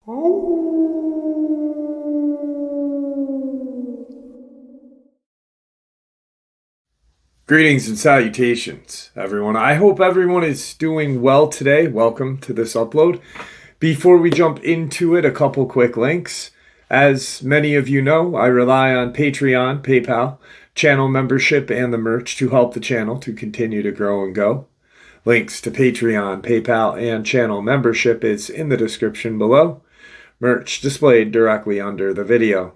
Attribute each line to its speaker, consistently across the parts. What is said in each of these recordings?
Speaker 1: Greetings and salutations, everyone. I hope everyone is doing well today. Welcome to this upload. Before we jump into it, a couple quick links. As many of you know, I rely on Patreon, PayPal, channel membership, and the merch to help the channel to continue to grow and go. Links to Patreon, PayPal, and channel membership is in the description below. Merch displayed directly under the video.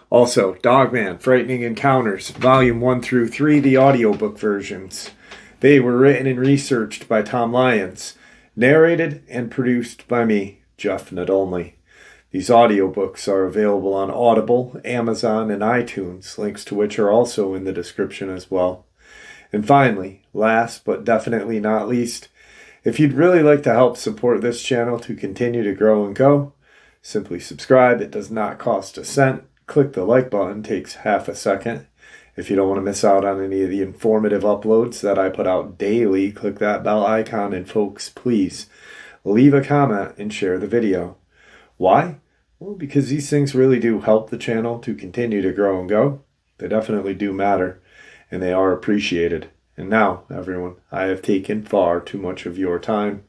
Speaker 1: Also, Dogman, Frightening Encounters, Volume 1 through 3, the audiobook versions. They were written and researched by Tom Lyons, narrated and produced by me, Jeff Nadolny. These audiobooks are available on Audible, Amazon, and iTunes, links to which are also in the description as well. And finally, last but definitely not least, if you'd really like to help support this channel to continue to grow and go, simply subscribe. It does not cost a cent. Click the like button, takes half a second. If you don't want to miss out on any of the informative uploads that I put out daily, click that bell icon, and folks, please leave a comment and share the video. Why? Well, because these things really do help the channel to continue to grow and go. They definitely do matter, and they are appreciated. And now, everyone, I have taken far too much of your time.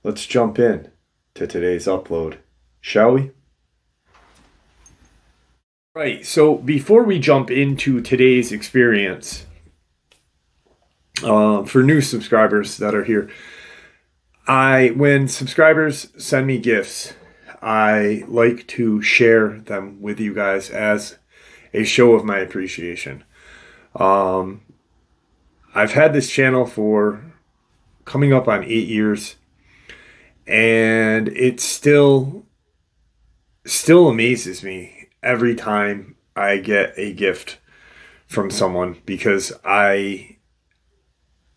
Speaker 1: Let's jump in to today's upload, shall we? Right, so before we jump into today's experience, for new subscribers that are here, when subscribers send me gifts, I like to share them with you guys as a show of my appreciation. I've had this channel for coming up on 8 years, and it still amazes me every time I get a gift from someone, because I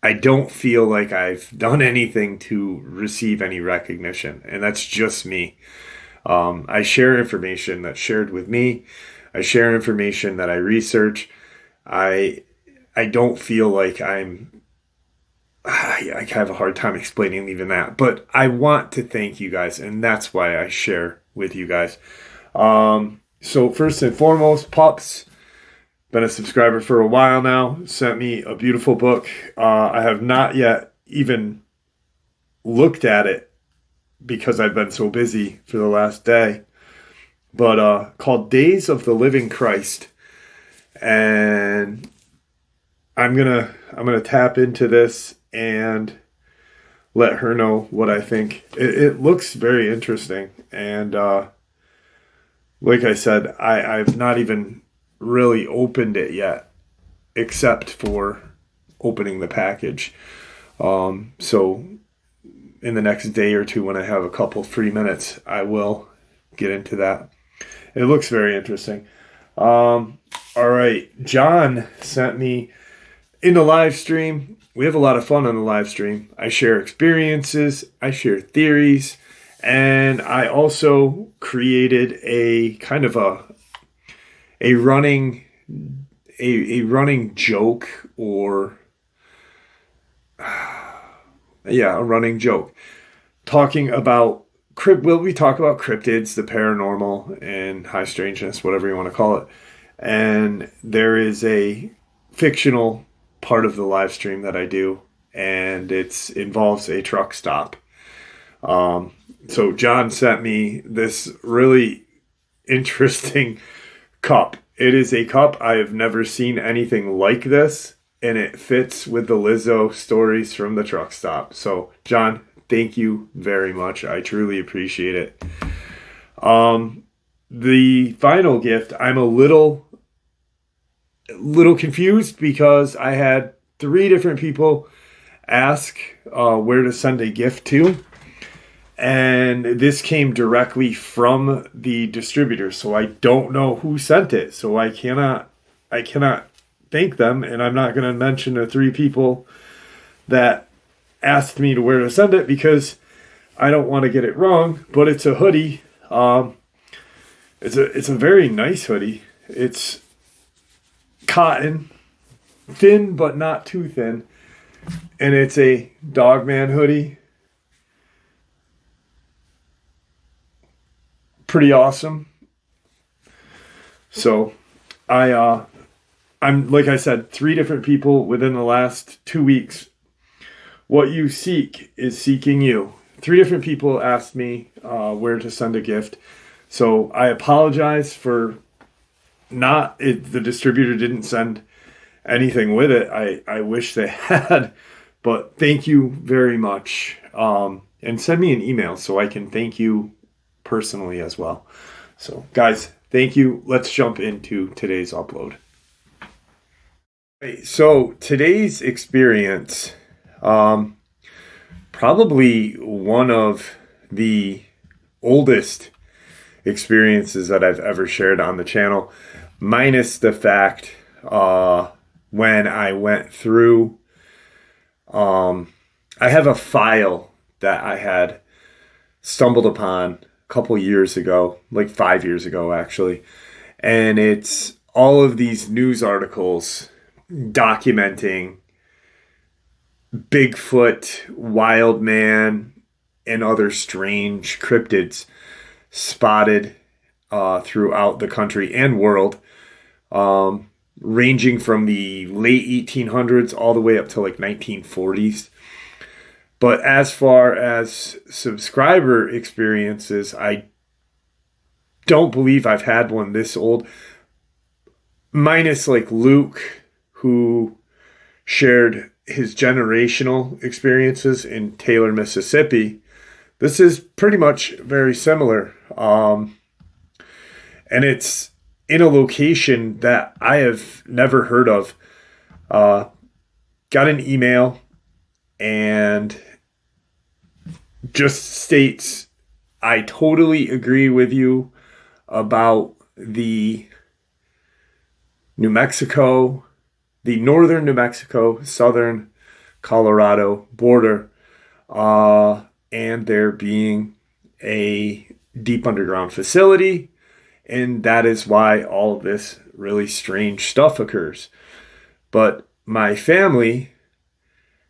Speaker 1: don't feel like I've done anything to receive any recognition, and that's just me. I share information that's shared with me. I share information that I research. I don't feel like I have a hard time explaining even that, but I want to thank you guys, and that's why I share with you guys. So first and foremost, Pups, been a subscriber for a while now, sent me a beautiful book. I have not yet even looked at it because I've been so busy for the last day, but called Days of the Living Christ. And I'm gonna tap into this and let her know what I think. It looks very interesting, and like I said, I've not even really opened it yet, except for opening the package. So in the next day or two, when I have a couple free minutes, I will get into that. It looks very interesting. All right, John sent me in the live stream. We have a lot of fun on the live stream. I share experiences, I share theories, and I also created a kind of a running joke, or a running joke, talking about we talk about cryptids, the paranormal, and high strangeness, whatever you want to call it. And there is a fictional part of the live stream that I do, and it involves a truck stop. So John sent me this really interesting cup. It is a cup. I have never seen anything like this, and it fits with the Lizzo stories from the truck stop. So John, thank you very much. I truly appreciate it. The final gift, I'm a little confused because I had 3 different people ask where to send a gift to. And this came directly from the distributor, so I don't know who sent it. So I cannot thank them, and I'm not going to mention the 3 people that asked me to where to send it, because I don't want to get it wrong. But it's a hoodie. It's a very nice hoodie. It's cotton, thin but not too thin, and it's a Dogman hoodie. pretty awesome. So I'm, like I said, 3 different people within the last 2 weeks. What you seek is seeking you. 3 different people asked me where to send a gift. So I apologize for the distributor didn't send anything with it. I wish they had, but thank you very much. And send me an email so I can thank you personally as well. So guys, thank you. Let's jump into today's upload. So today's experience, probably one of the oldest experiences that I've ever shared on the channel, minus the fact when I went through, I have a file that I had stumbled upon a couple years ago, like 5 years ago actually, and it's all of these news articles documenting Bigfoot, wild man, and other strange cryptids spotted throughout the country and world, ranging from the late 1800s all the way up to like 1940s. But as far as subscriber experiences, I don't believe I've had one this old, minus like Luke, who shared his generational experiences in Taylor, Mississippi. This is pretty much very similar. And it's in a location that I have never heard of. Got an email and just states, I totally agree with you about the New Mexico, the northern New Mexico, southern Colorado border, and there being a deep underground facility, and that is why all of this really strange stuff occurs. But my family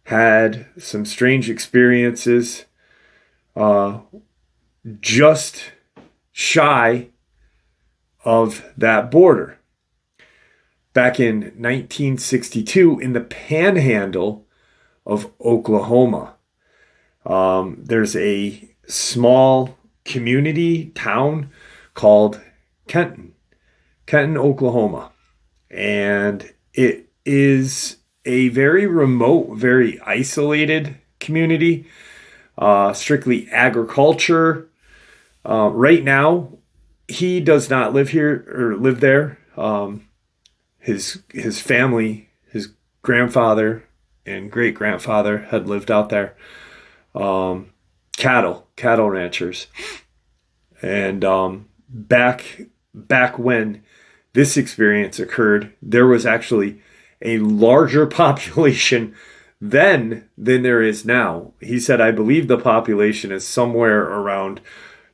Speaker 1: had some strange experiences just shy of that border. Back in 1962 in the panhandle of Oklahoma. There's a small community town called Kenton, Oklahoma. And it is a very remote, very isolated community, strictly agriculture. Right now, he does not live here or live there. His family, his grandfather and great grandfather had lived out there. Cattle ranchers. And back when this experience occurred, there was actually a larger population then than there is now. He said, I believe the population is somewhere around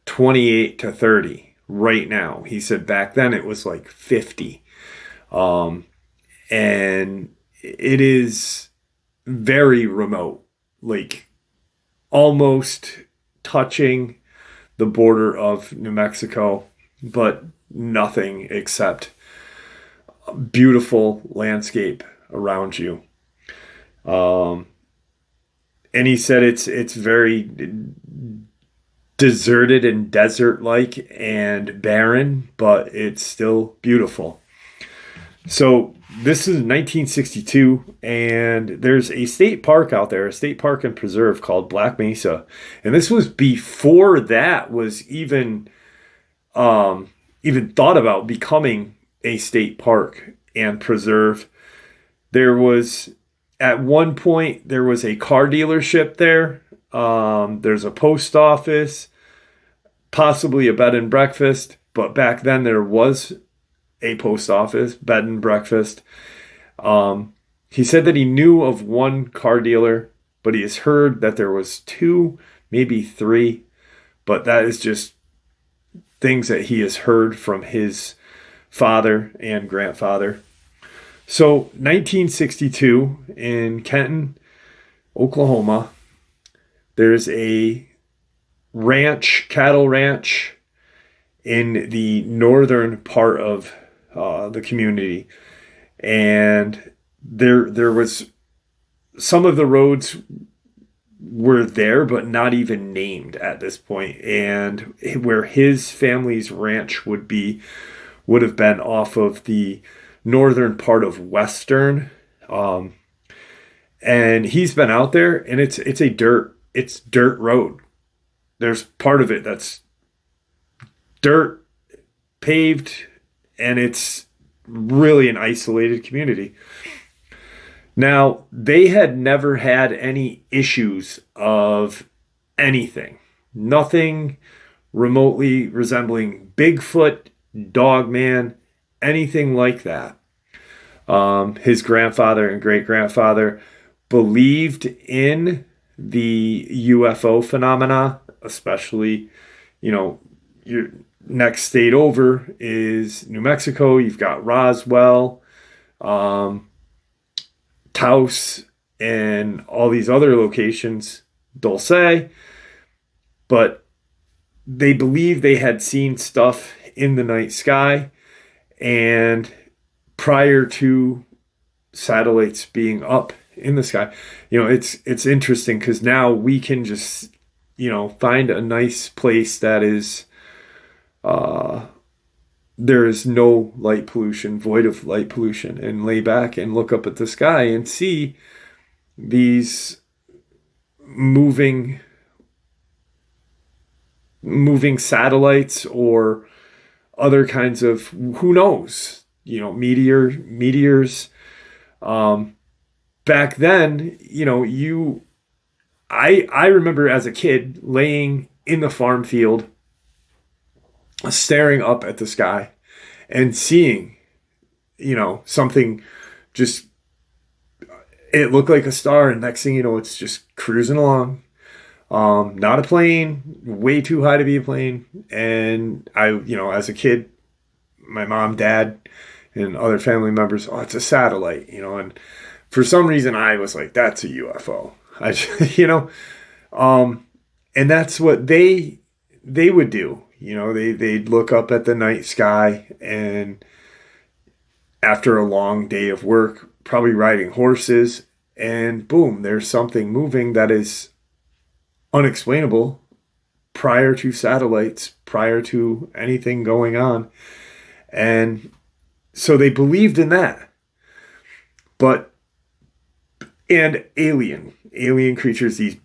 Speaker 1: 28 to 30 right now. He said back then it was like 50. And it is very remote, like almost touching the border of New Mexico, but nothing except beautiful landscape around you. And he said it's very deserted and desert-like and barren, but it's still beautiful. So this is 1962, and there's a state park out there, a state park and preserve called Black Mesa. And this was before that was even thought about becoming a state park and preserve. There was, at one point, there was a car dealership there. There's a post office, possibly a bed and breakfast. But back then there was a post office, bed and breakfast. He said that he knew of one car dealer, but he has heard that there was 2, maybe 3. But that is just things that he has heard from his father and grandfather. So 1962 in Kenton, Oklahoma, there's a ranch, cattle ranch, in the northern part of the community, and there was some of the roads were there, but not even named at this point. And where his family's ranch would have been off of the northern part of Western. And he's been out there, and it's dirt road. There's part of it that's dirt paved, and it's really an isolated community. Now, they had never had any issues of anything. Nothing remotely resembling Bigfoot, Dogman, anything like that. His grandfather and great-grandfather believed in the UFO phenomena, especially, your next state over is New Mexico. You've got Roswell, Taos, and all these other locations, Dulce, but they believe they had seen stuff in the night sky, and prior to satellites being up in the sky, it's interesting because now we can just, find a nice place that is, there is no light pollution, void of light pollution, and lay back and look up at the sky and see these moving satellites or other kinds of, who knows, meteors. Back then, I remember as a kid laying in the farm field, staring up at the sky and seeing, something just, it looked like a star, and next thing you know, it's just cruising along. Not a plane, way too high to be a plane. And I, as a kid, my mom, dad, and other family members, oh, it's a satellite, and for some reason I was like, that's a UFO. And that's what they would do. They'd look up at the night sky, and after a long day of work, probably riding horses, and boom, there's something moving that is unexplainable prior to satellites, prior to anything going on. And so they believed in that. And alien creatures, these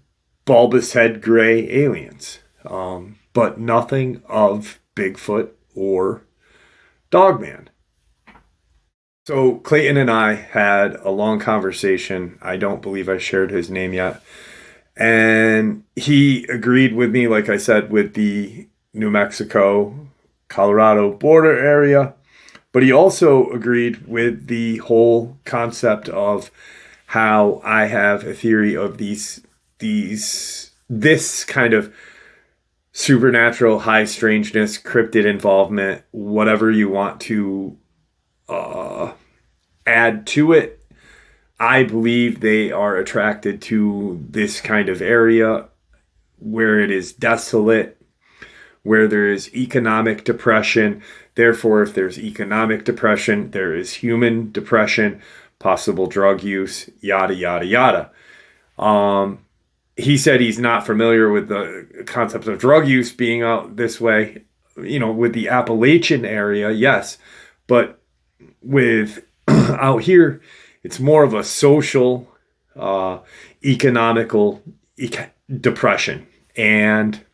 Speaker 1: bulbous head gray aliens. But nothing of Bigfoot or Dogman. So Clayton and I had a long conversation. I don't believe I shared his name yet. And he agreed with me, like I said, with the New Mexico, Colorado border area. But he also agreed with the whole concept of how I have a theory of this kind of supernatural, high strangeness, cryptid involvement, whatever you want to add to it. I believe they are attracted to this kind of area where it is desolate, where there is economic depression. Therefore, if there's economic depression, there is human depression, possible drug use, yada, yada, yada. He said he's not familiar with the concept of drug use being out this way, with the Appalachian area, yes. But with out here, it's more of a social, economical depression. And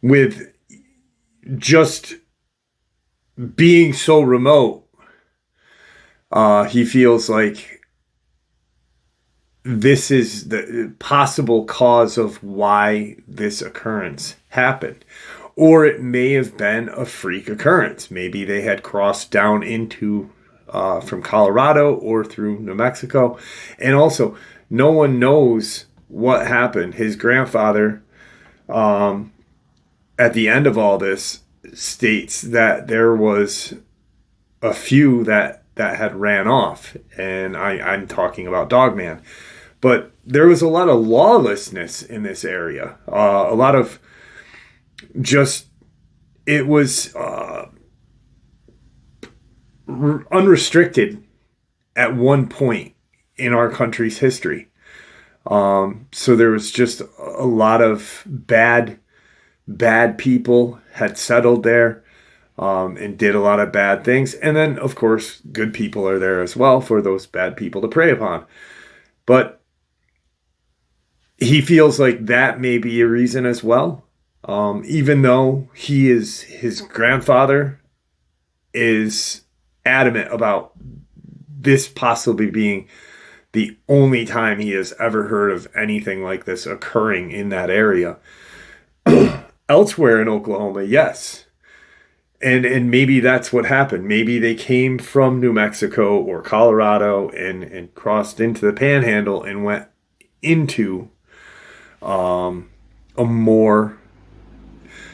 Speaker 1: with just being so remote, he feels like this is the possible cause of why this occurrence happened. Or it may have been a freak occurrence. Maybe they had crossed down into from Colorado or through New Mexico. And also, no one knows what happened. His grandfather, at the end of all this, states that there was a few that had ran off. And I'm talking about Dogman. But there was a lot of lawlessness in this area. A lot of just, it was unrestricted at one point in our country's history. So there was just a lot of bad people had settled there, and did a lot of bad things. And then, of course, good people are there as well for those bad people to prey upon. But he feels like that may be a reason as well. Even though his grandfather is adamant about this possibly being the only time he has ever heard of anything like this occurring in that area. Elsewhere in Oklahoma, yes. And maybe that's what happened. Maybe they came from New Mexico or Colorado and crossed into the Panhandle and went into a more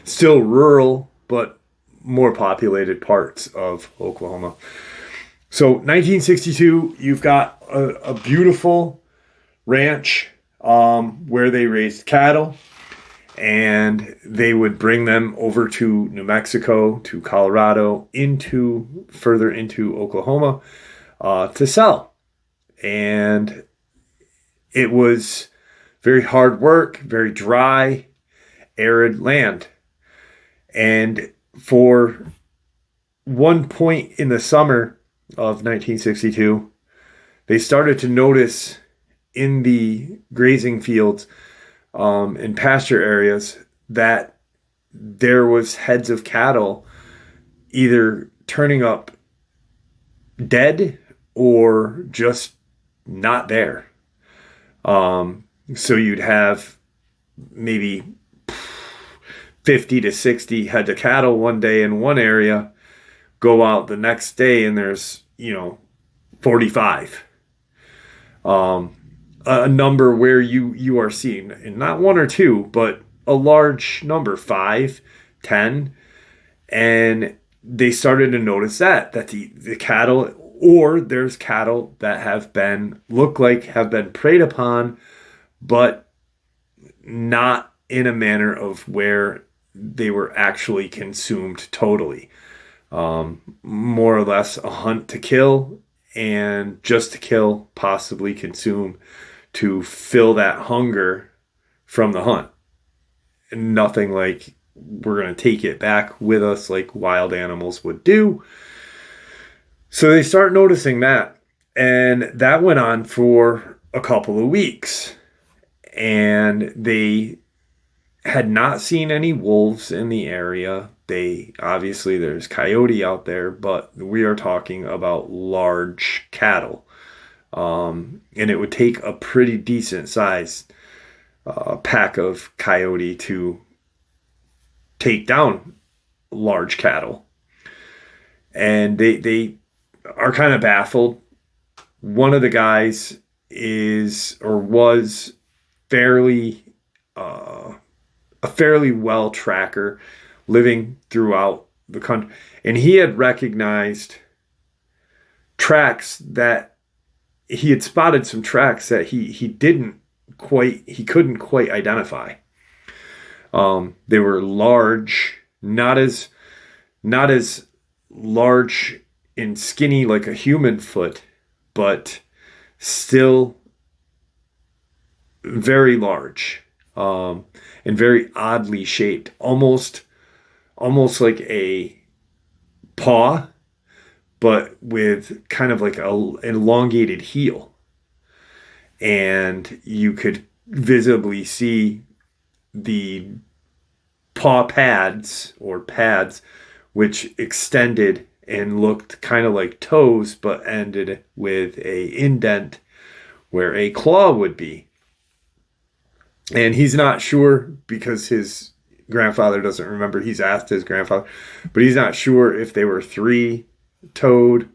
Speaker 1: still rural but more populated parts of Oklahoma. So 1962, you've got a beautiful ranch where they raised cattle, and they would bring them over to New Mexico, to Colorado, further into Oklahoma to sell. And it was very hard work, very dry, arid land. And for one point in the summer of 1962, they started to notice in the grazing fields and pasture areas that there was heads of cattle either turning up dead or just not there. So you'd have maybe 50 to 60 heads of cattle one day in one area, go out the next day and there's, 45. A number where you are seeing, and not one or two, but a large number, 5, 10. And they started to notice that the cattle, or there's cattle that have been preyed upon, but not in a manner of where they were actually consumed totally. More or less a hunt to kill, and just to kill, possibly consume, to fill that hunger from the hunt. And nothing like we're going to take it back with us like wild animals would do. So they start noticing that. And that went on for a couple of weeks. And they had not seen any wolves in the area. Obviously there's coyote out there, but we are talking about large cattle. And it would take a pretty decent size pack of coyote to take down large cattle. And they are kind of baffled. One of the guys was fairly a fairly well tracker living throughout the country, and he had recognized tracks that he had spotted some tracks that he couldn't quite identify. They were large, not as large and skinny like a human foot, but still very large, and very oddly shaped, almost like a paw, but with kind of like an elongated heel. And you could visibly see the paw pads, which extended and looked kind of like toes, but ended with a indent where a claw would be. And he's not sure, because his grandfather doesn't remember. He's asked his grandfather, but he's not sure if they were 3-toed,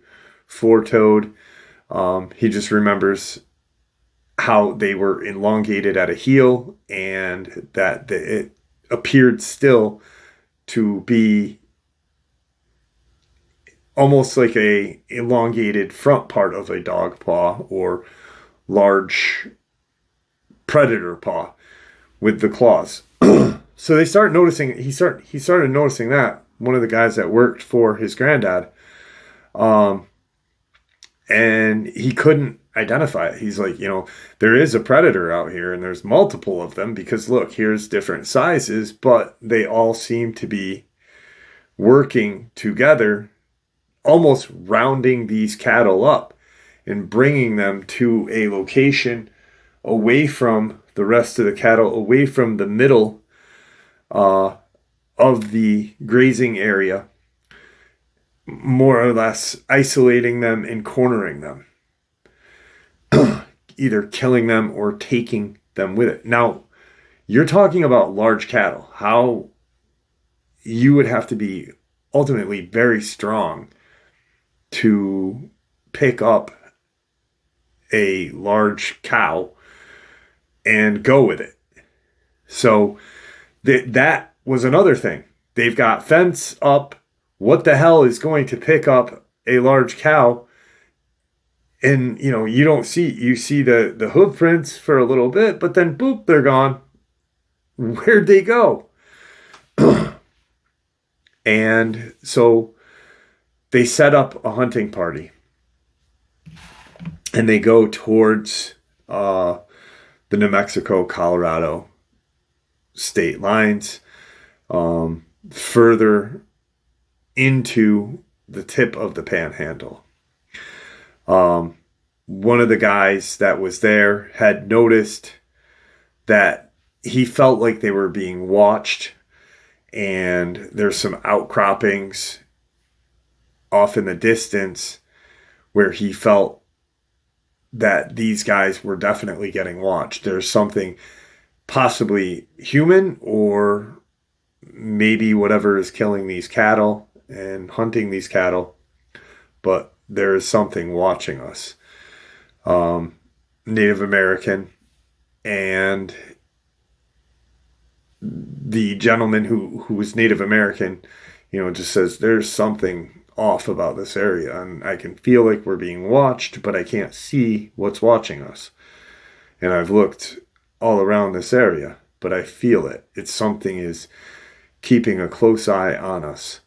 Speaker 1: 4-toed. He just remembers how they were elongated at a heel, and that it appeared still to be almost like a elongated front part of a dog paw or large predator paw with the claws. So they start noticing. He started noticing that one of the guys that worked for his granddad, um, and he couldn't identify it. He's like, there is a predator out here, and there's multiple of them because look, here's different sizes, but they all seem to be working together, almost rounding these cattle up and bringing them to a location away from the rest of the cattle, away from the middle uh, of the grazing area, more or less isolating them and cornering them, either killing them or taking them with it. Now, you're talking about large cattle. How you would have to be ultimately very strong to pick up a large cow and go with it. So that was another thing. They've got fence up. What the hell is going to pick up a large cow? And, you don't see, you see the hoof prints for a little bit, but then boop, they're gone. Where'd they go? And so they set up a hunting party and they go towards the New Mexico, Colorado state lines, further into the tip of the panhandle. One of the guys that was there had noticed that he felt like they were being watched, and there's some outcroppings off in the distance where he felt that these guys were definitely getting watched. There's something possibly human or maybe whatever is killing these cattle and hunting these cattle, but there is something watching us. Native American, and the gentleman who was Native American, just says there's something off about this area, and I can feel like we're being watched, but I can't see what's watching us. And I've looked all around this area, but I feel it. It's something is keeping a close eye on us.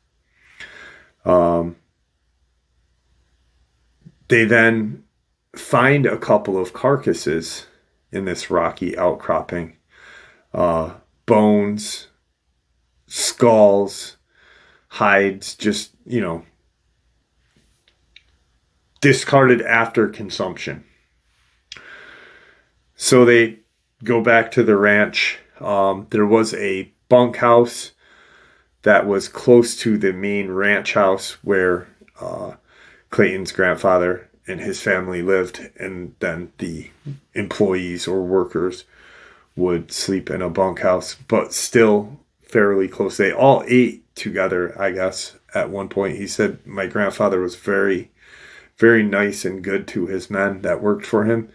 Speaker 1: They then find a couple of carcasses in this rocky outcropping. Bones, skulls, hides, just, discarded after consumption. So they go back to the ranch. There was a bunkhouse that was close to the main ranch house where Clayton's grandfather and his family lived, and then the employees or workers would sleep in a bunkhouse, but still fairly close. They all ate together, I guess, at one point. He said my grandfather was very, very nice and good to his men that worked for him,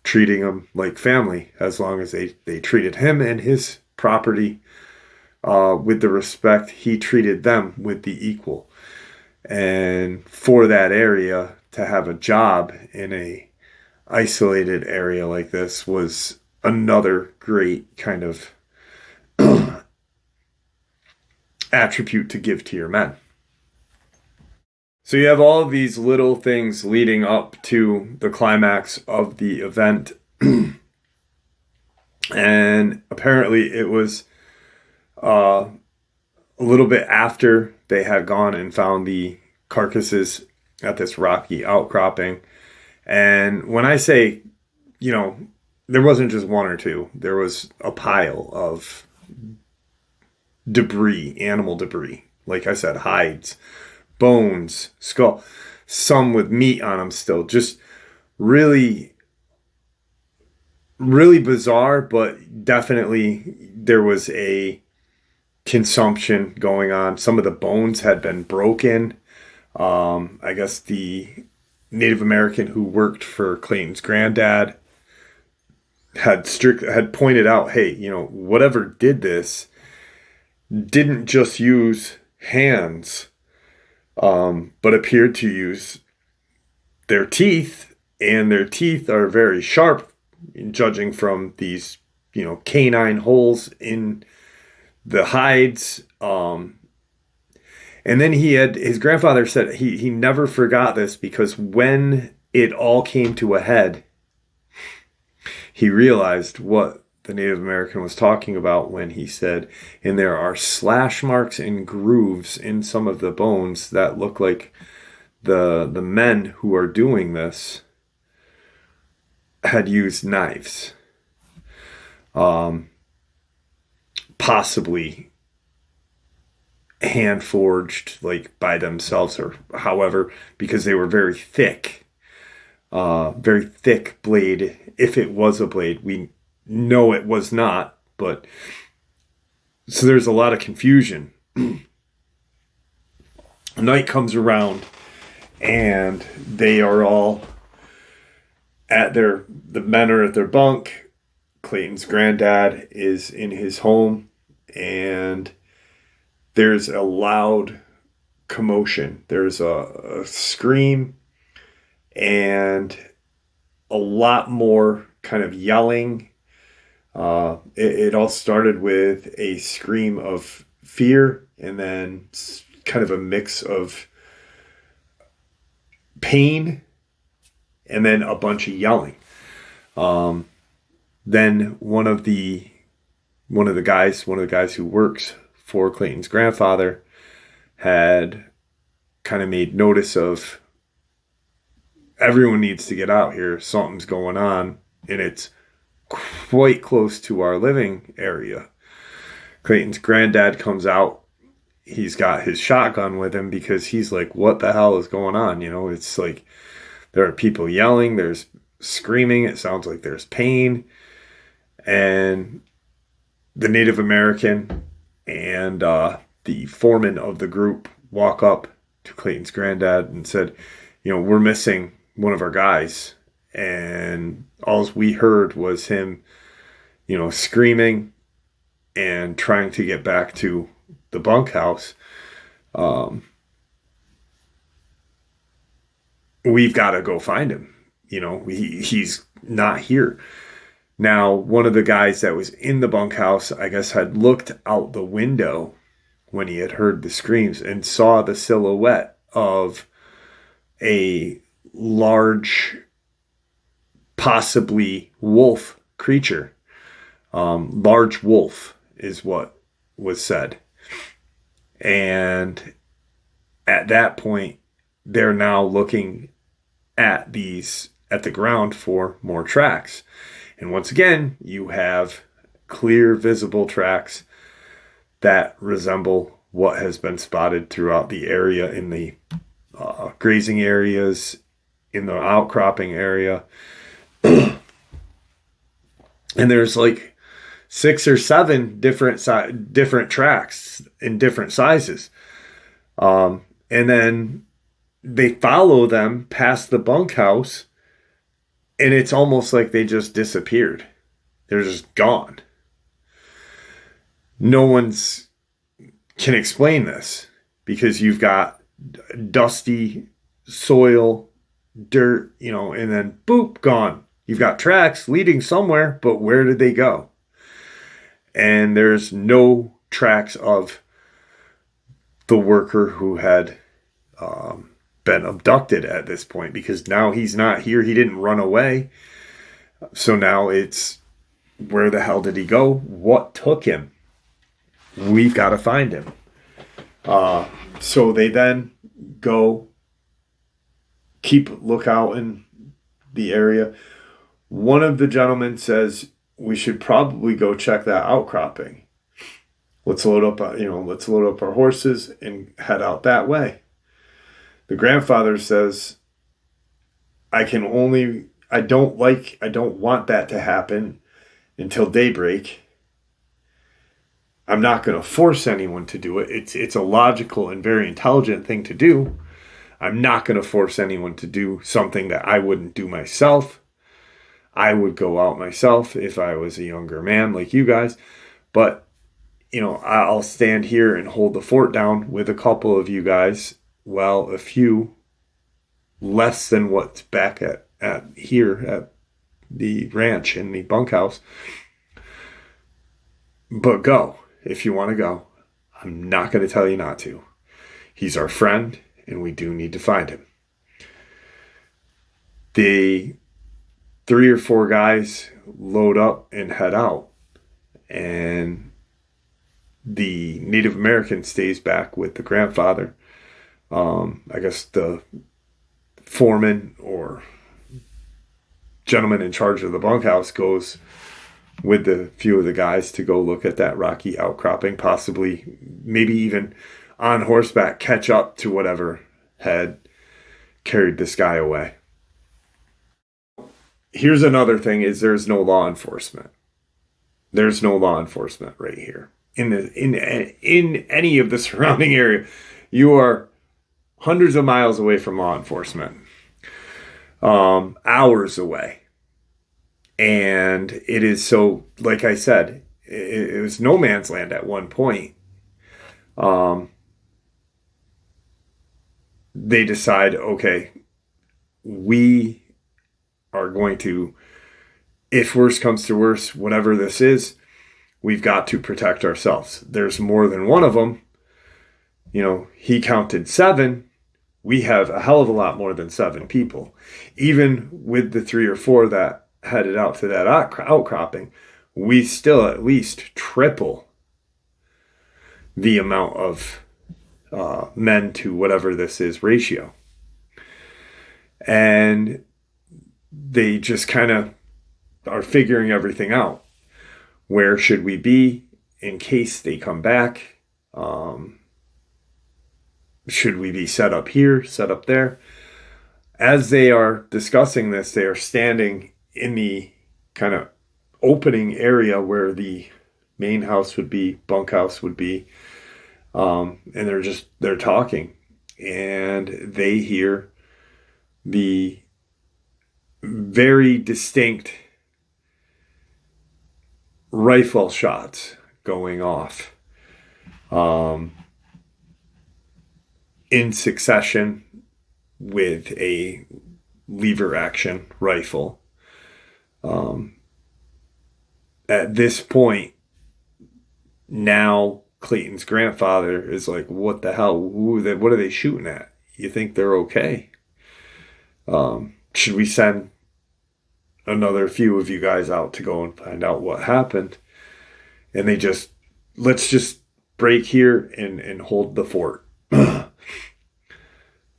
Speaker 1: treating them like family as long as they treated him and his property with the respect he treated them with the equal. And for that area to have a job in a isolated area like this was another great kind of attribute to give to your men. So you have all of these little things leading up to the climax of the event. And apparently it was a little bit after they had gone and found the carcasses at this rocky outcropping. And when I say, there wasn't just one or two, there was a pile of debris, animal debris. Like I said, hides, bones, skull, some with meat on them still. Just really, really bizarre, but definitely there was a consumption going on. Some of the bones had been broken. I guess the Native American who worked for Clayton's granddad had pointed out, hey, whatever did this didn't just use hands, but appeared to use their teeth, and their teeth are very sharp, judging from these, canine holes in the hides. And then his grandfather said he never forgot this, because when it all came to a head, he realized what the Native American was talking about when he said, and there are slash marks and grooves in some of the bones that look like the men who are doing this had used knives. Possibly hand forged, like by themselves, or however, because they were very thick blade. If it was a blade, we know it was not, but so there's a lot of confusion. Night comes around and they are all the men are at their bunk. Clayton's granddad is in his home, and there's a loud commotion. There's a scream and a lot more kind of yelling. It all started with a scream of fear, and then kind of a mix of pain, and then a bunch of yelling. Then one of the guys who works for Clayton's grandfather had kind of made notice of, everyone needs to get out here. Something's going on, and it's quite close to our living area. Clayton's granddad comes out. He's got his shotgun with him because he's like, what the hell is going on? It's like there are people yelling, there's screaming, it sounds like there's pain. And the Native American and the foreman of the group walk up to Clayton's granddad and said, we're missing one of our guys. And all we heard was him, screaming and trying to get back to the bunkhouse. We've got to go find him. He's not here. Now, one of the guys that was in the bunkhouse, I guess, had looked out the window when he had heard the screams and saw the silhouette of a large, possibly wolf creature. Large wolf is what was said. And at that point, they're now looking at the ground for more tracks. And once again, you have clear, visible tracks that resemble what has been spotted throughout the area, in the grazing areas, in the outcropping area. And there's like 6 or 7 different tracks in different sizes. And then they follow them past the bunkhouse, and it's almost like they just disappeared. They're just gone. No one's can explain this, because you've got dusty soil, dirt, and then boop, gone. You've got tracks leading somewhere, but where did they go? And there's no tracks of the worker who had been abducted at this point, because now he's not here. He didn't run away. So now it's, where the hell did he go? What took him? We've got to find him. So they then go keep lookout in the area. One of the gentlemen says, we should probably go check that outcropping. Let's load up our horses and head out that way. The grandfather says, I don't want that to happen until daybreak. I'm not going to force anyone to do it. It's a logical and very intelligent thing to do. I'm not going to force anyone to do something that I wouldn't do myself. I would go out myself if I was a younger man like you guys. But, I'll stand here and hold the fort down with a couple of you guys, while a few, less than what's back at here at the ranch in the bunkhouse, but go. if you want to go. I'm not going to tell you not to. He's our friend, and we do need to find him. The 3 or 4 guys load up and head out. And the Native American stays back with the grandfather. I guess the foreman or gentleman in charge of the bunkhouse goes with the few of the guys to go look at that rocky outcropping, possibly maybe even on horseback catch up to whatever had carried this guy away. Here's another thing is there's no law enforcement. There's no law enforcement right here. In any of the surrounding area, you are hundreds of miles away from law enforcement. Hours away. And it is so, like I said, it was no man's land at one point. They decide, okay, we are going to, if worse comes to worse, whatever this is, we've got to protect ourselves. There's more than one of them. You know, he counted 7. We have a hell of a lot more than 7 people. Even with the 3 or 4 that headed out to that outcropping, we still at least triple the amount of men to whatever this is ratio. And they just kind of are figuring everything out. Where should we be in case they come back? Should we be set up here, set up there? As they are discussing this, they are standing in the kind of opening area where the main house would be, bunkhouse would be. And they're talking. And they hear the very distinct rifle shots going off in succession with a lever action rifle. At this point, now Clayton's grandfather is like, what the hell? What are they shooting at? You think they're okay? Should we send another few of you guys out to go and find out what happened? And they just, let's just break here and hold the fort.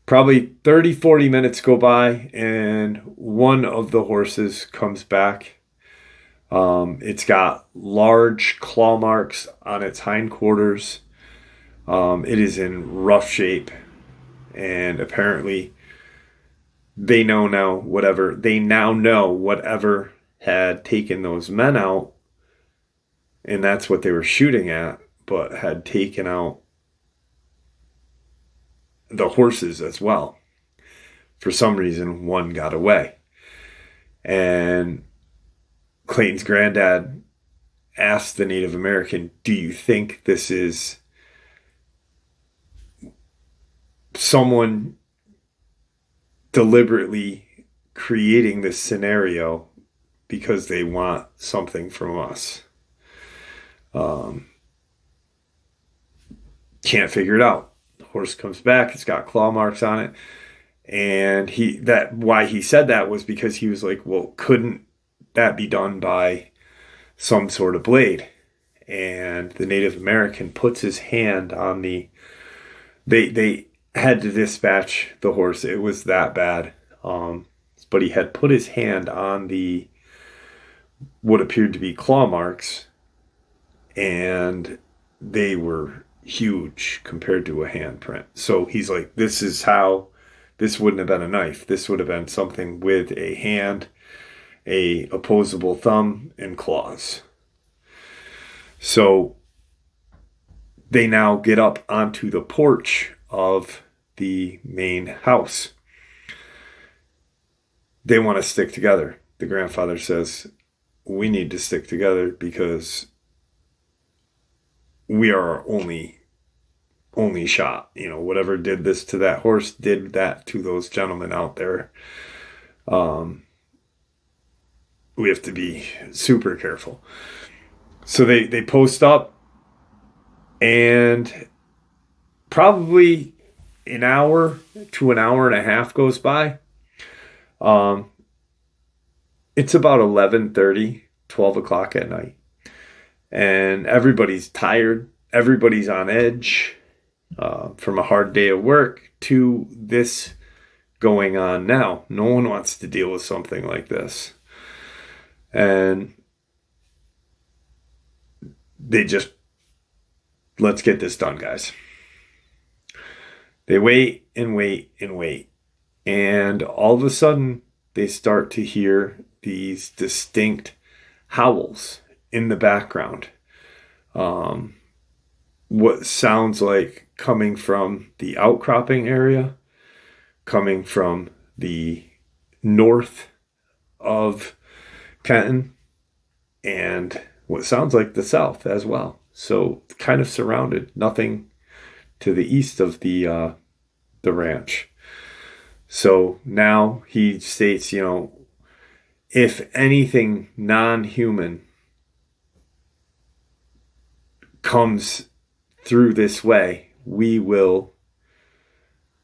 Speaker 1: Probably 30, 40 minutes go by and one of the horses comes back. It's got large claw marks on its hindquarters. It is in rough shape. And apparently they now know whatever had taken those men out, and that's what they were shooting at, but had taken out the horses as well. For some reason, one got away. And Clayton's granddad asked the Native American, do you think this is someone deliberately creating this scenario because they want something from us? Can't figure it out. The horse comes back, it's got claw marks on it. And why he said that was because he was like, well, couldn't that be done by some sort of blade? And the Native American puts his hand on they had to dispatch the horse. It was that bad. But he had put his hand on what appeared to be claw marks, and they were huge compared to a handprint. So he's like, this wouldn't have been a knife. This would have been something with a hand, a opposable thumb, and claws. So they now get up onto the porch of the main house. They want to stick together. The grandfather says, we need to stick together because we are our only shot. You know, whatever did this to that horse did that to those gentlemen out there. We have to be super careful. So they post up. And probably an hour to an hour and a half goes by. Um, it's about 11:30, 12 o'clock at night. And everybody's tired. Everybody's on edge from a hard day of work to this going on now. No one wants to deal with something like this. And they just, let's get this done, guys. They wait and wait and wait. And all of a sudden, they start to hear these distinct howls in the background. What sounds like coming from the outcropping area, coming from the north of Kenton, and what sounds like the south as well. So kind of surrounded, nothing to the east of the ranch. So now he states, if anything non-human comes through this way, we will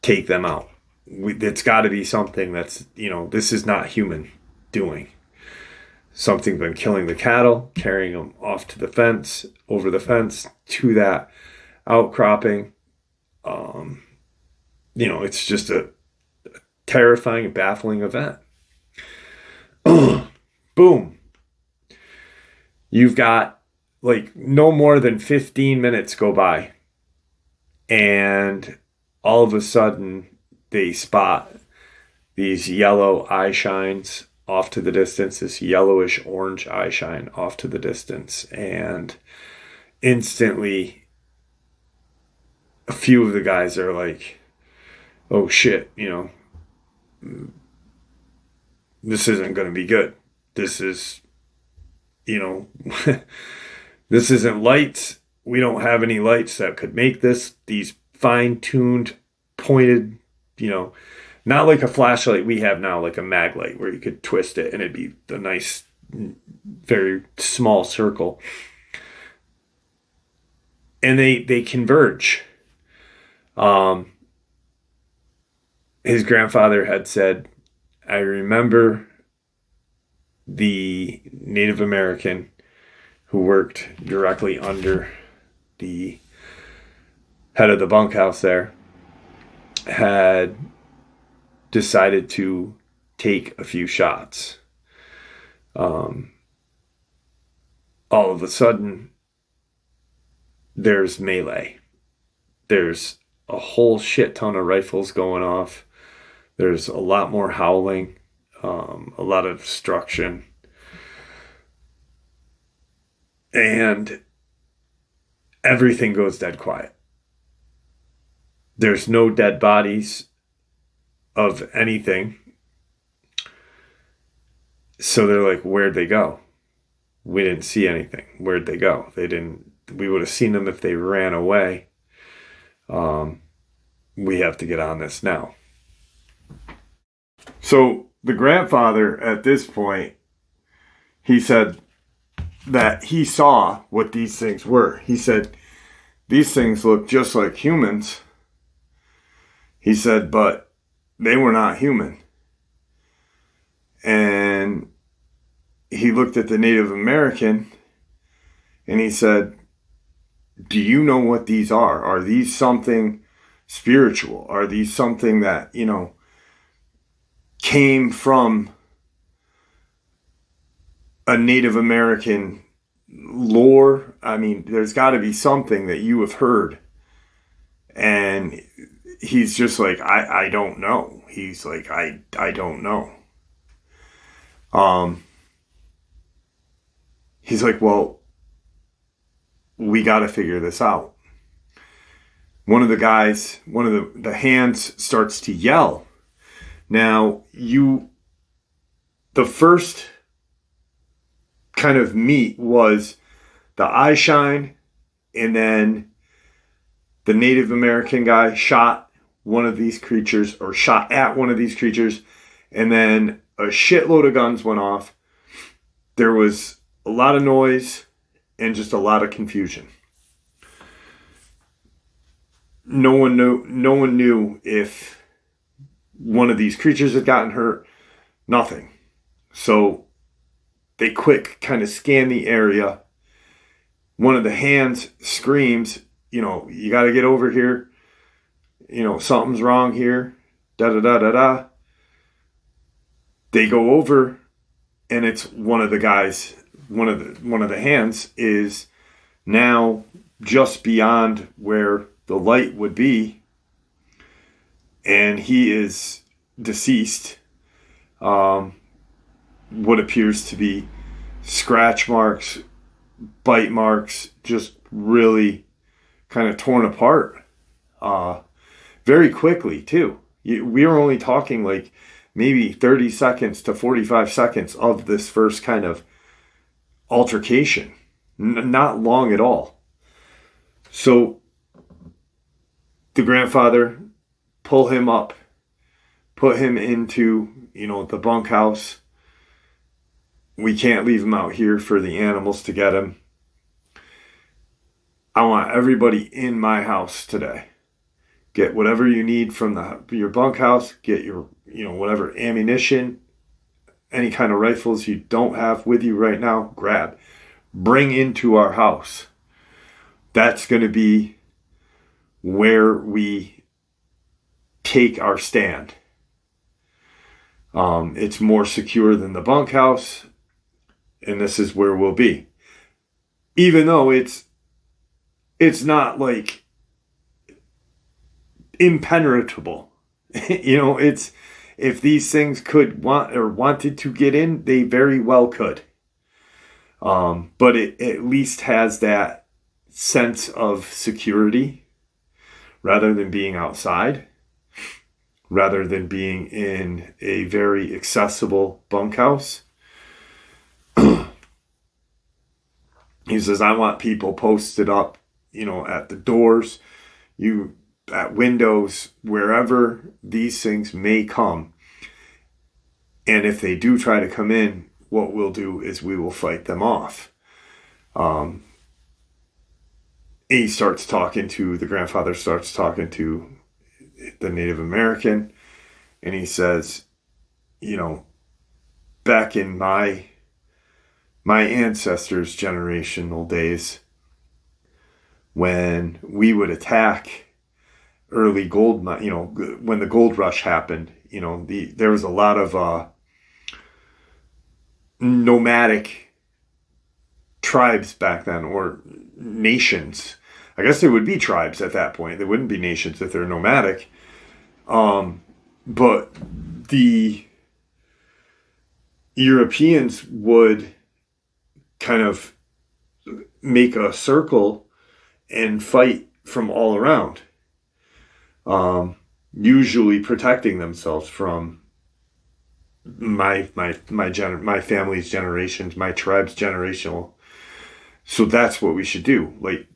Speaker 1: take them out. It's got to be something that's, this is not human doing. Something's been killing the cattle, carrying them off to the fence, over the fence to that outcropping. It's just a terrifying and baffling event. Boom. You've got like no more than 15 minutes go by, and all of a sudden they spot these yellow eye shines off to the distance, this yellowish orange eye shine off to the distance, and instantly a few of the guys are like, oh shit, this isn't going to be good. This is, this isn't lights. We don't have any lights that could make this. These fine-tuned, pointed, not like a flashlight we have now, like a mag light where you could twist it and it'd be a nice, very small circle. And they converge. His grandfather had said, I remember the Native American who worked directly under the head of the bunkhouse there had decided to take a few shots. All of a sudden, there's melee. There's a whole shit ton of rifles going off. There's a lot more howling, a lot of destruction. And everything goes dead quiet. There's no dead bodies of anything. So they're like, where'd they go? We didn't see anything. Where'd they go? We would have seen them if they ran away. We have to get on this now. So the grandfather at this point, he said that he saw what these things were. He said, these things look just like humans. He said, but they were not human. And he looked at the Native American and he said, do you know what these are? Are these something spiritual? Are these something that, came from a Native American lore? I mean, there's got to be something that you have heard. And he's just like, I don't know. He's like, I don't know. He's like, well, we got to figure this out. One of the guys, one of the hands starts to yell. Now, the first kind of meet was the eye shine, and then the Native American guy shot one of these creatures, or shot at one of these creatures, and then a shitload of guns went off. There was a lot of noise and just a lot of confusion. No one knew if one of these creatures had gotten hurt. Nothing. So they quick kind of scan the area. One of the hands screams, you got to get over here. Something's wrong here. Da da da da da. They go over, and it's one of the guys. One of the hands is now just beyond where the light would be, and he is deceased. What appears to be scratch marks, bite marks, just really kind of torn apart. Very quickly, too. We are only talking like maybe 30 seconds to 45 seconds of this first kind of altercation. Not long at all. So the grandfather pull him up, put him into, the bunkhouse. We can't leave him out here for the animals to get him. I want everybody in my house today. Get whatever you need from your bunkhouse. Get your, whatever ammunition, any kind of rifles you don't have with you right now, grab. Bring into our house. That's going to be where we take our stand. It's more secure than the bunkhouse, and this is where we'll be. Even though it's not like impenetrable. It's, if these things wanted to get in, they very well could. But it at least has that sense of security rather than being outside, rather than being in a very accessible bunkhouse. He says, I want people posted up, at the doors, at windows, wherever these things may come. And if they do try to come in, what we'll do is we will fight them off. The grandfather starts talking to the Native American, and he says, back in my ancestors' generational days, when we would attack early gold, when the gold rush happened, there was a lot of nomadic tribes back then, or nations. I guess there would be tribes at that point. There wouldn't be nations if they're nomadic. But the Europeans would kind of make a circle and fight from all around, usually protecting themselves from my family's generations, my tribe's generational. So that's what we should do, like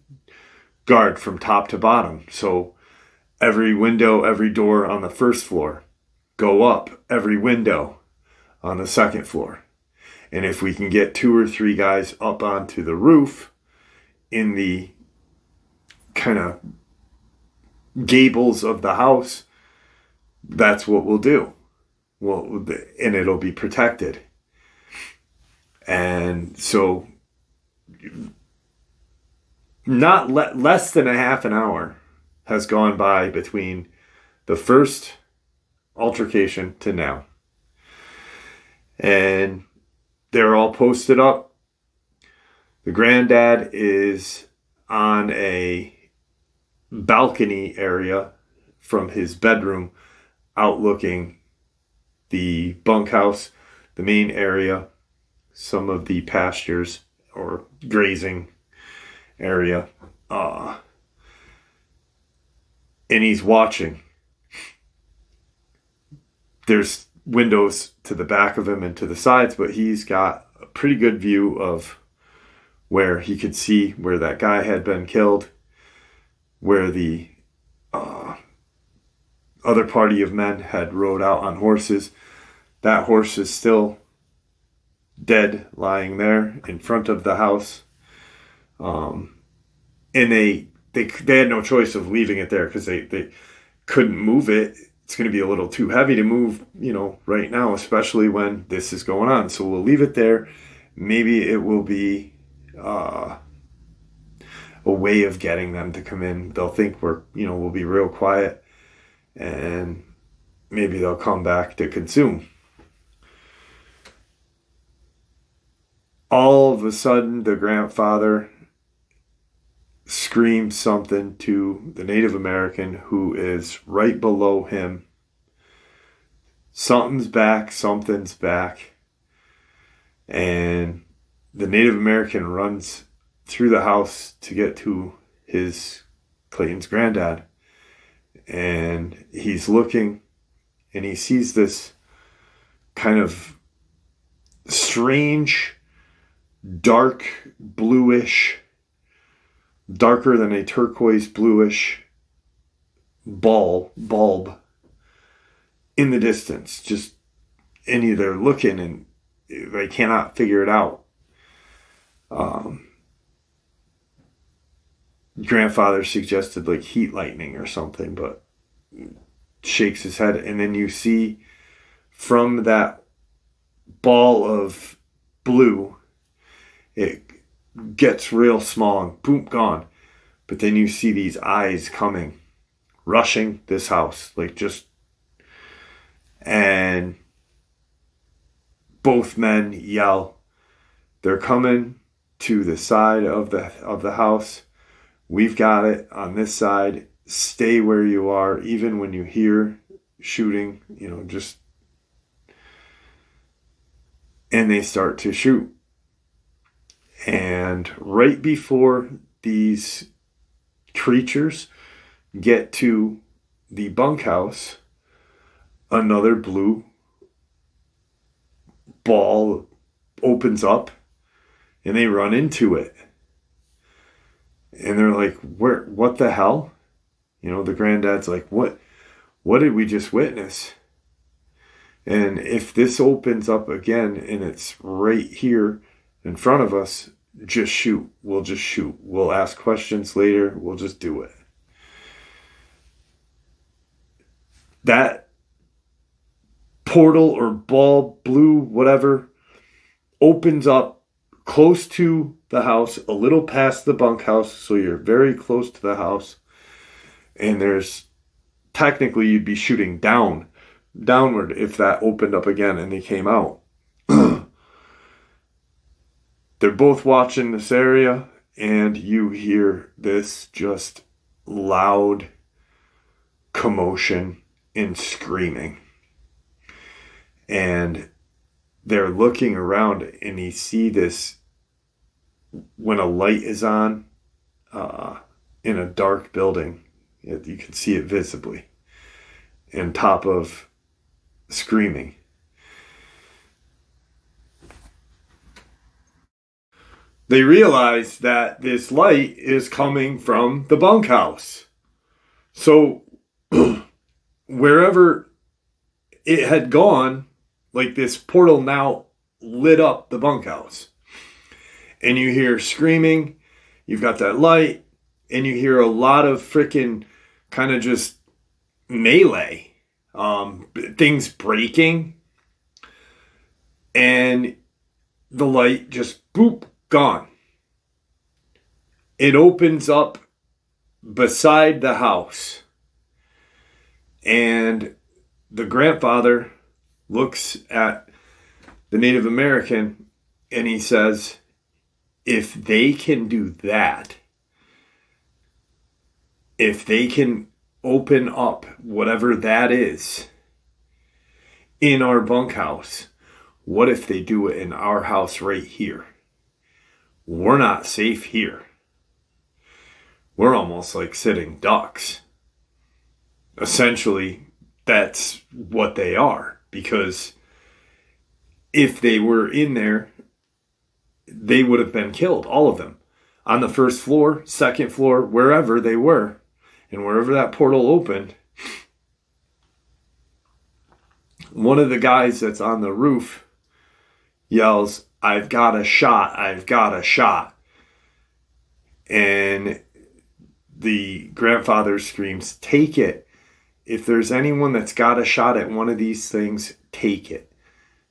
Speaker 1: guard from top to bottom. So every window, every door on the first floor, go up every window on the second floor. And if we can get 2 or 3 guys up onto the roof in the kind of gables of the house, that's what we'll do. And it'll be protected. And so not less than a half an hour has gone by between the first altercation to now. And they're all posted up. The granddad is on a balcony area from his bedroom, outlooking the bunkhouse, the main area, some of the pastures or grazing area. And he's watching. There's windows to the back of him and to the sides, but he's got a pretty good view of where he could see where that guy had been killed, where the other party of men had rode out on horses. That horse is still dead, lying there in front of the house. And they had no choice of leaving it there because they couldn't move it. It's going to be a little too heavy to move, right now, especially when this is going on. So we'll leave it there. Maybe it will be a way of getting them to come in. They'll think we'll be real quiet, and maybe they'll come back to consume. All of a sudden, the grandfather screams something to the Native American who is right below him. Something's back. And the Native American runs through the house to get to Clayton's granddad. And he's looking, and he sees this kind of strange, dark, bluish, darker than a turquoise bluish bulb in the distance. And they're looking and they cannot figure it out. Grandfather suggested like heat lightning or something, but shakes his head. And then you see from that ball of blue, it gets real small and boom, gone. But then you see these eyes coming, rushing this house, and both men yell. They're coming to the side of the house. We've got it on this side. Stay where you are, even when you hear shooting, and they start to shoot. And right before these creatures get to the bunkhouse, another blue ball opens up and they run into it. And they're like, what the hell? The granddad's like, what did we just witness? And if this opens up again and it's right here in front of us, just shoot. We'll just shoot. We'll ask questions later. We'll just do it. That portal or ball, blue, whatever, opens up close to the house, a little past the bunkhouse, so you're very close to the house. And technically you'd be shooting downward if that opened up again and they came out. They're both watching this area, and you hear this just loud commotion and screaming. And they're looking around, and you see this when a light is on in a dark building. You can see it visibly on top of screaming. They realize that this light is coming from the bunkhouse. So wherever it had gone, like this portal now lit up the bunkhouse. And you hear screaming, you've got that light, and you hear a lot of freaking kind of just melee, things breaking, and the light just boop, gone. It opens up beside the house, and the grandfather looks at the Native American and he says, if they can do that, if they can open up whatever that is in our bunkhouse, what if they do it in our house right here? We're not safe here. We're almost like sitting ducks. Essentially, that's what they are. Because if they were in there, they would have been killed, all of them. On the first floor, second floor, wherever they were. And wherever that portal opened, one of the guys that's on the roof yells, I've got a shot, I've got a shot. And the grandfather screams, "Take it. If there's anyone that's got a shot at one of these things, take it.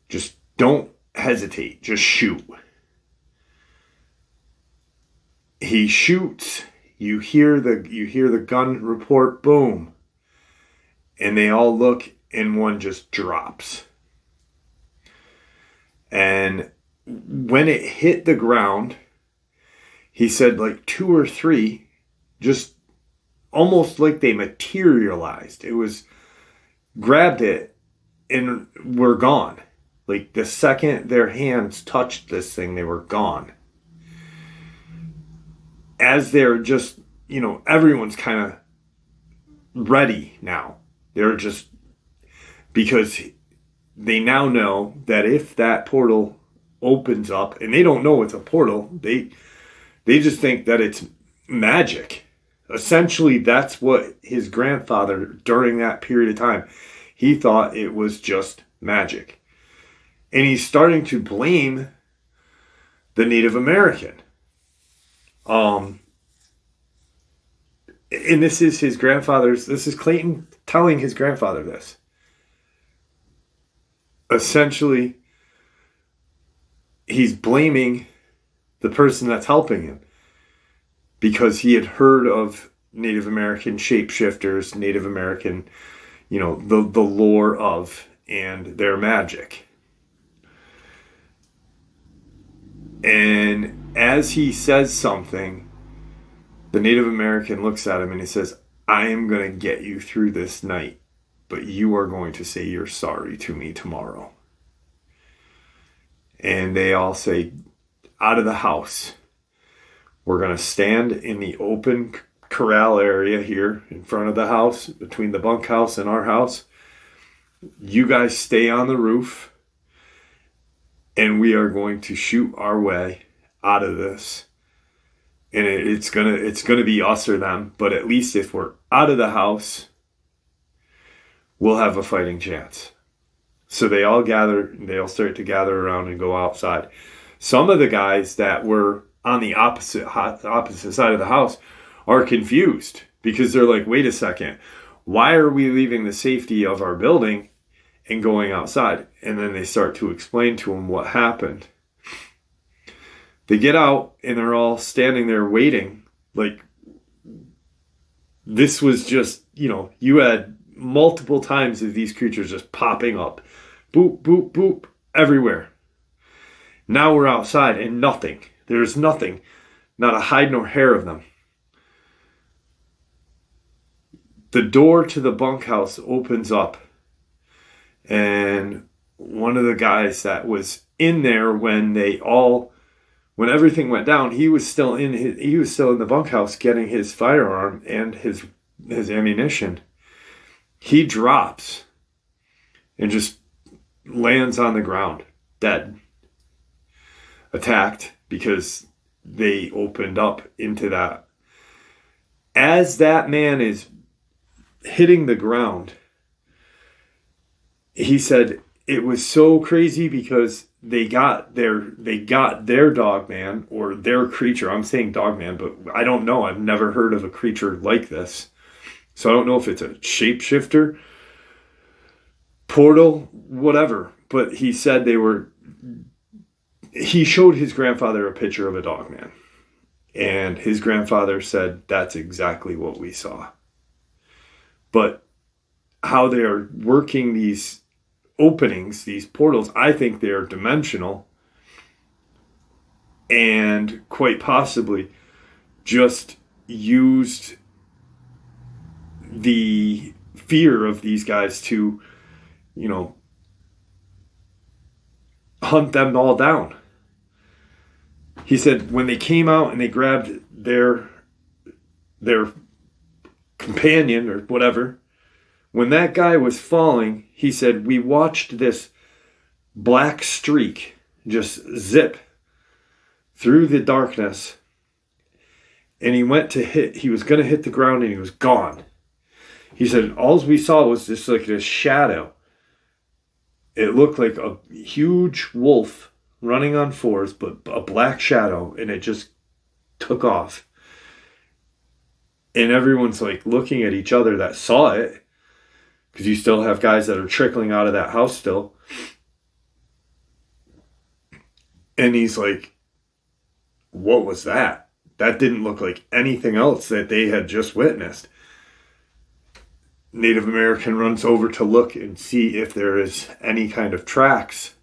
Speaker 1: Just don't hesitate. Just shoot." He shoots. You hear the gun report, boom. And they all look, and one just drops. And when it hit the ground, he said like 2 or 3, just almost like they materialized. It was, grabbed it and were gone. Like the second their hands touched this thing, they were gone. As they're just, everyone's kind of ready now. They're just, because they now know that if that portal opens up, and they don't know it's a portal, they just think that it's magic. Essentially, that's what his grandfather, during that period of time, he thought it was just magic. And he's starting to blame the Native American. And this is Clayton telling his grandfather this. Essentially, he's blaming the person that's helping him because he had heard of Native American shapeshifters, Native American, the lore of and their magic. And as he says something, the Native American looks at him and he says, "I am going to get you through this night, but you are going to say you're sorry to me tomorrow." And they all say, "Out of the house. We're going to stand in the open corral area here in front of the house, between the bunkhouse and our house. You guys stay on the roof, and we are going to shoot our way out of this. And it's gonna be us or them, but at least if we're out of the house, we'll have a fighting chance." So they all start to gather around and go outside. Some of the guys that were on the opposite side of the house are confused because they're like, "Wait a second, why are we leaving the safety of our building and going outside?" And then they start to explain to him what happened. They get out and they're all standing there waiting. Like, this was just, you had multiple times of these creatures just popping up. Boop, boop, boop, everywhere. Now we're outside and nothing. There's nothing. Not a hide nor hair of them. The door to the bunkhouse opens up. And one of the guys that was in there when everything went down, he was still in the bunkhouse getting his firearm and his ammunition. He drops and just lands on the ground, dead. Attacked because they opened up into that. As that man is hitting the ground, he said it was so crazy because they got their Dogman or their creature. I'm saying Dogman, but I don't know. I've never heard of a creature like this. So I don't know if it's a shapeshifter, portal, whatever. But he said he showed his grandfather a picture of a Dogman. And his grandfather said, "That's exactly what we saw." But how they are working these openings, these portals, I think they are dimensional and quite possibly just used the fear of these guys to, hunt them all down. He said when they came out and they grabbed their companion or whatever, when that guy was falling, he said, we watched this black streak just zip through the darkness, and he was going to hit the ground and he was gone. He said, all we saw was just like this shadow. It looked like a huge wolf running on fours, but a black shadow, and it just took off. And everyone's like looking at each other that saw it, because you still have guys that are trickling out of that house still. And he's like, what was that? That didn't look like anything else that they had just witnessed. Native American runs over to look and see if there is any kind of tracks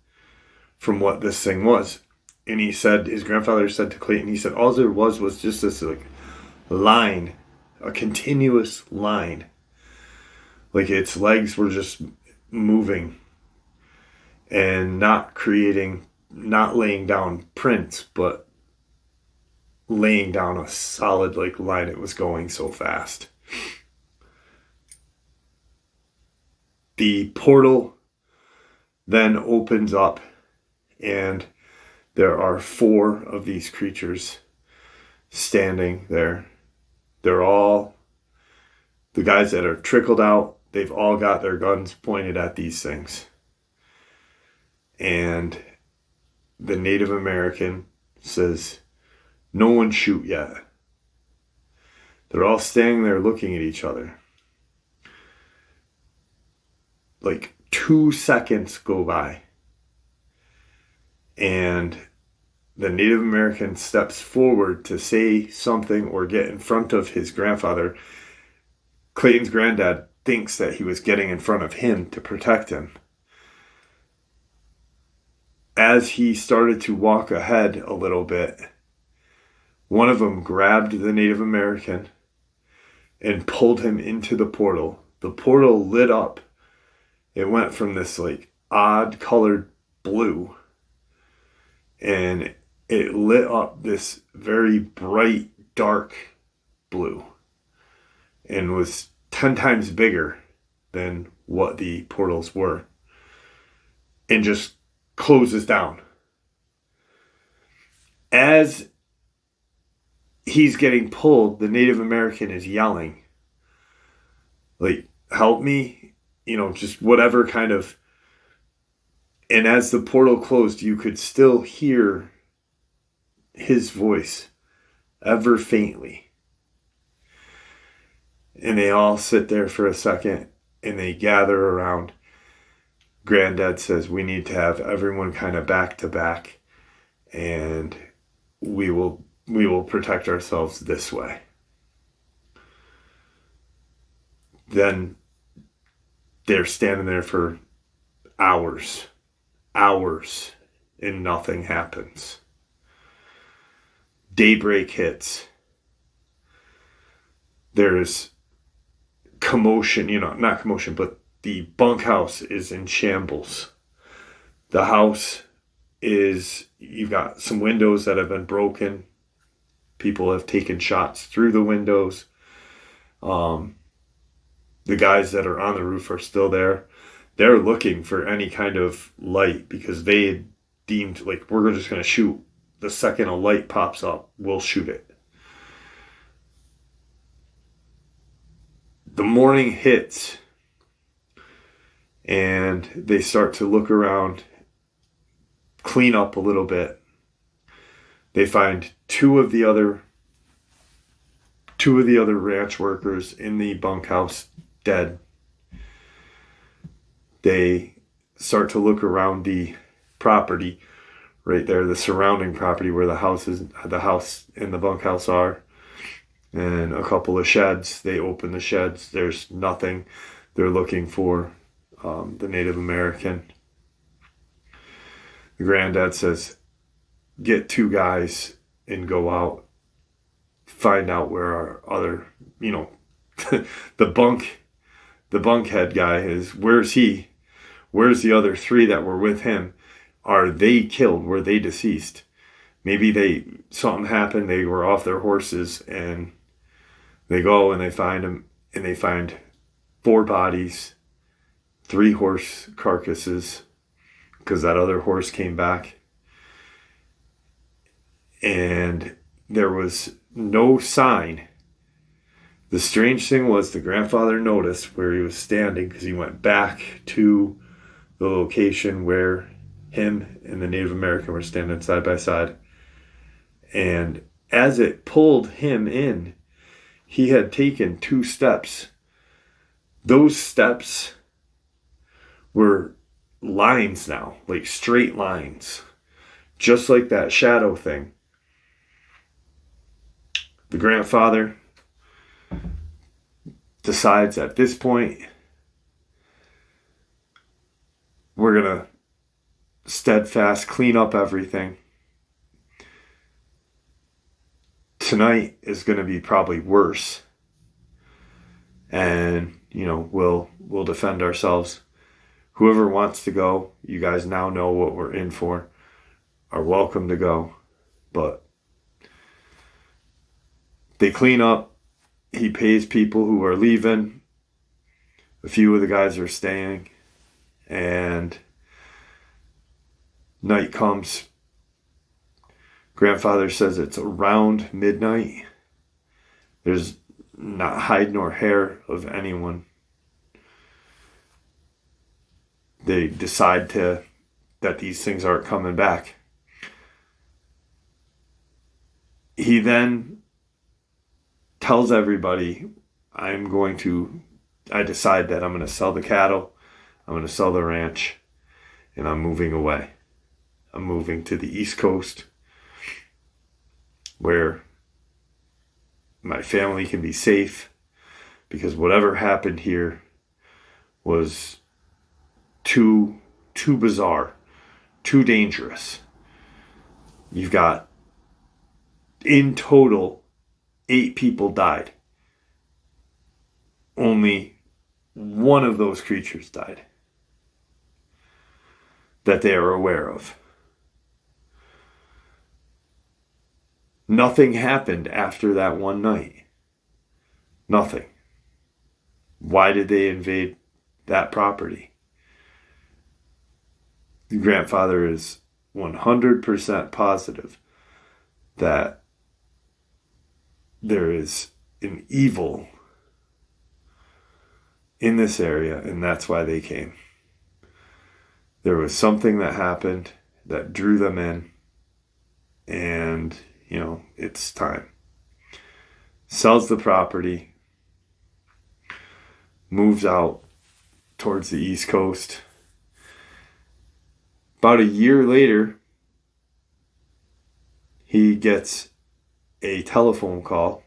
Speaker 1: from what this thing was. And he said, his grandfather said to Clayton, he said, all there was just this like line, a continuous line. Like its legs were just moving and not laying down prints, but laying down a solid like line. It was going so fast. The portal then opens up, and there are 4 of these creatures standing there. They're all, the guys that are trickled out, they've all got their guns pointed at these things. And the Native American says, no one shoot yet. They're all standing there looking at each other. Like 2 seconds go by, and the Native American steps forward to say something or get in front of his grandfather. Clayton's granddad thinks that he was getting in front of him to protect him. As he started to walk ahead a little bit, one of them grabbed the Native American and pulled him into the portal. The portal lit up. It went from this like odd colored blue, and it lit up this very bright, dark blue, and was 10 times bigger than what the portals were, and just closes down. As he's getting pulled, the Native American is yelling, like, help me, just whatever kind of. And as the portal closed, you could still hear his voice ever faintly. And they all sit there for a second and they gather around. Granddad says, we need to have everyone kind of back to back, and we will protect ourselves this way. Then they're standing there for hours, and nothing happens. Daybreak hits. There's commotion, not commotion, but the bunkhouse is in shambles. The house you've got some windows that have been broken. People have taken shots through the windows. The guys that are on the roof are still there. They're looking for any kind of light, because they had deemed, like, we're just going to shoot. The second a light pops up, we'll shoot it. The morning hits, and they start to look around, clean up a little bit. They find two of the other ranch workers in the bunkhouse dead. They start to look around the property right there, the surrounding property where the house and the bunkhouse are, and a couple of sheds. They open the sheds. There's nothing. They're looking for the Native American. The granddad says, get 2 guys and go out, find out where our other, the bunkhead guy is. Where's he? Where's the other 3 that were with him? Are they killed? Were they deceased? Maybe something happened. They were off their horses, and they go and they find them, and they find 4 bodies, 3 horse carcasses, because that other horse came back. And there was no sign. The strange thing was, the grandfather noticed where he was standing, because he went back to the location where him and the Native American were standing side by side. And as it pulled him in, he had taken 2 steps. Those steps were lines now, like straight lines, just like that shadow thing. The grandfather decides at this point, we're going to steadfast clean up everything. Tonight is going to be probably worse. And, we'll defend ourselves. Whoever wants to go, you guys now know what we're in for, are welcome to go. But they clean up. He pays people who are leaving. A few of the guys are staying. And night comes. Grandfather says it's around midnight. There's not hide nor hair of anyone. They decide that these things aren't coming back. He then tells everybody, I decide that I'm going to sell the cattle, I'm going to sell the ranch, and I'm moving away. I'm moving to the East Coast, where my family can be safe, because whatever happened here was too bizarre, too dangerous. You've got, in total, 8 people died. Only one of those creatures died that they are aware of. Nothing happened after that one night. Nothing. Why did they invade that property? The grandfather is 100% positive that there is an evil in this area, and that's why they came. There was something that happened that drew them in, and, it's time. Sells the property, moves out towards the East Coast. About a year later, he gets a telephone call,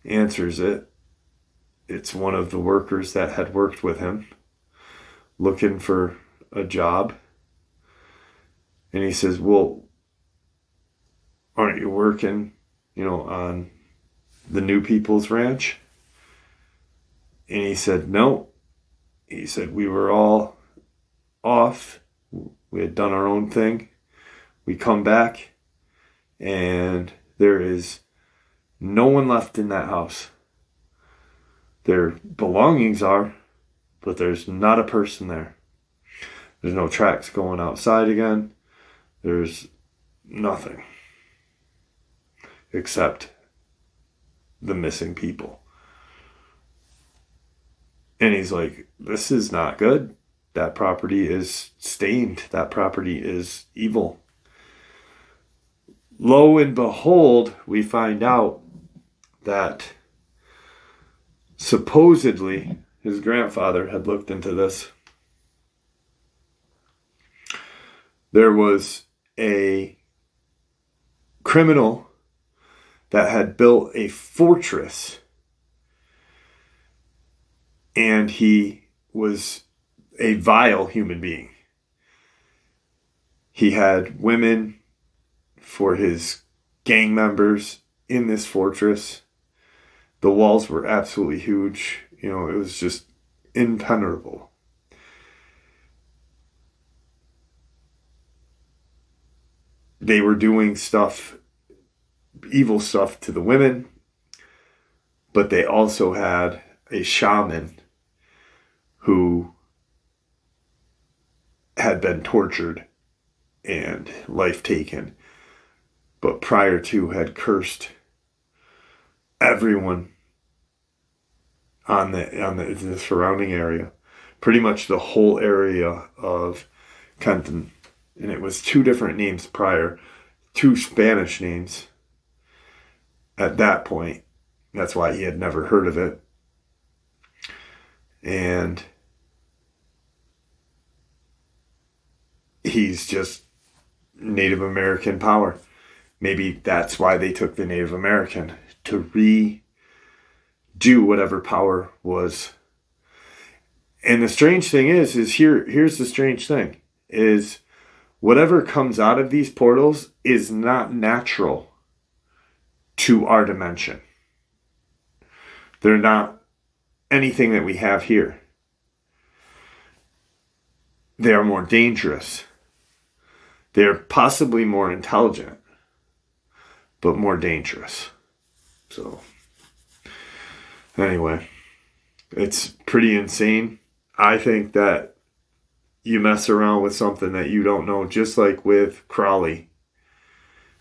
Speaker 1: answers it. It's one of the workers that had worked with him, looking for a job. And he says, well, aren't you working, on the New People's Ranch? And he said, no. He said, we were all off. We had done our own thing. We come back, and there is no one left in that house. Their belongings are, but there's not a person there. There's no tracks going outside again. There's nothing except the missing people. And he's like, this is not good. That property is stained. That property is evil. Lo and behold, we find out that supposedly his grandfather had looked into this. There was a criminal that had built a fortress, and he was a vile human being. He had women for his gang members in this fortress. The walls were absolutely huge. It was just impenetrable. They were doing evil stuff to the women, but they also had a shaman who had been tortured and life taken, but prior to had cursed everyone on the surrounding area, pretty much the whole area of Kenton. And it was 2 different names prior, 2 Spanish names. at that point. That's why he had never heard of it. And he's just Native American power. Maybe that's why they took the Native American, to redo whatever power was. And the strange thing is here's the strange thing, is whatever comes out of these portals is not natural to our dimension. They're not anything that we have here. They are more dangerous. They're possibly more intelligent, but more dangerous. So, anyway, it's pretty insane. I think that you mess around with something that you don't know, just like with Crowley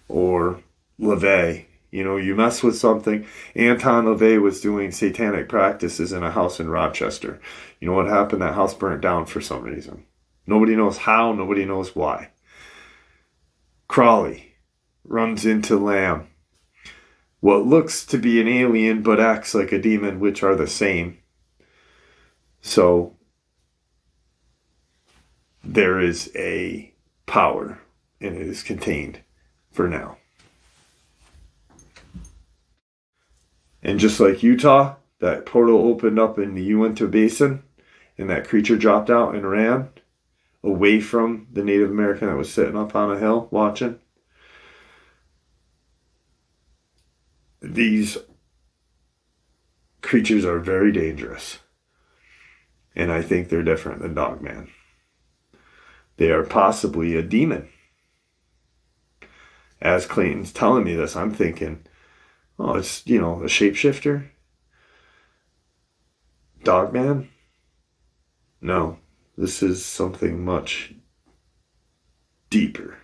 Speaker 1: or LaVey. You know, you mess with something. Anton LaVey was doing satanic practices in a house in Rochester. You know what happened? That house burnt down for some reason. Nobody knows how, nobody knows why. Crowley runs into Lamb, what looks to be an alien but acts like a demon, which are the same. So there is a power, and it is contained for now. And just like Utah, that portal opened up in the Uinta Basin, and that creature dropped out and ran away from the Native American that was sitting up on a hill watching. These creatures are very dangerous. And I think they're different than Dogman. They are possibly a demon. As Clayton's telling me this, I'm thinking, oh, it's, a shapeshifter? Dogman? No, this is something much deeper.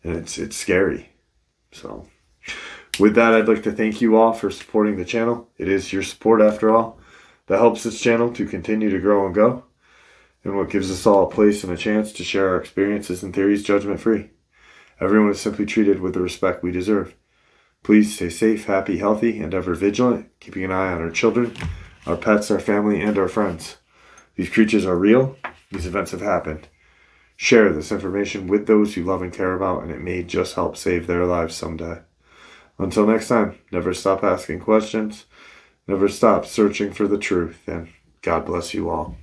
Speaker 1: And it's scary. So, with that, I'd like to thank you all for supporting the channel. It is your support, after all, that helps this channel to continue to grow and go, and what gives us all a place and a chance to share our experiences and theories judgment-free. Everyone is simply treated with the respect we deserve. Please stay safe, happy, healthy, and ever vigilant, keeping an eye on our children, our pets, our family, and our friends. These creatures are real. These events have happened. Share this information with those you love and care about, and it may just help save their lives someday. Until next time, never stop asking questions, never stop searching for the truth, and God bless you all.